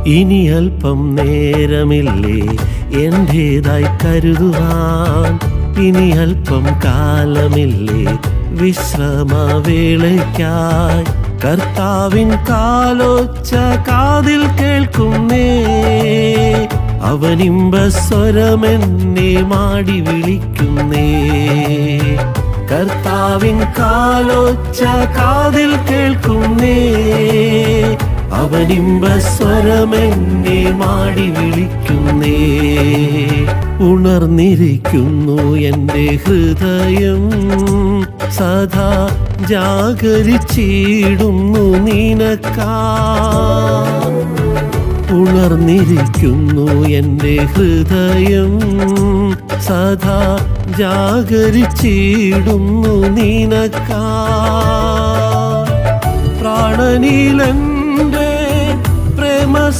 ഇനി അല്പം നേരമില്ലേ എന്റേതായി കരുതുവാൻ, ഇനി അല്പം കാലമില്ലേ വിശ്രമവേളയ്ക്കായി. കർത്താവിൻ കാലൊച്ച കാതിൽ കേൾക്കുന്നേ, അവനിമ്പസ്വരമെന്നെ മാടി വിളിക്കുന്നേ. കർത്താവിൻ കാലൊച്ച കാതിൽ കേൾക്കുന്നേ, അവനിമ്പസ്വരമെന്നെ മാടി വിളിക്കുന്നേ. ഉണർന്നിരിക്കുന്നു എൻ്റെ ഹൃദയം, സദാ ജാഗരിച്ചിടുന്നു നിനക്കായി. ഉണർന്നിരിക്കുന്നു എൻ്റെ ഹൃദയം, സദാ ജാഗരിച്ചിടുന്നു നിനക്കായി. പ്രാണനിലൻ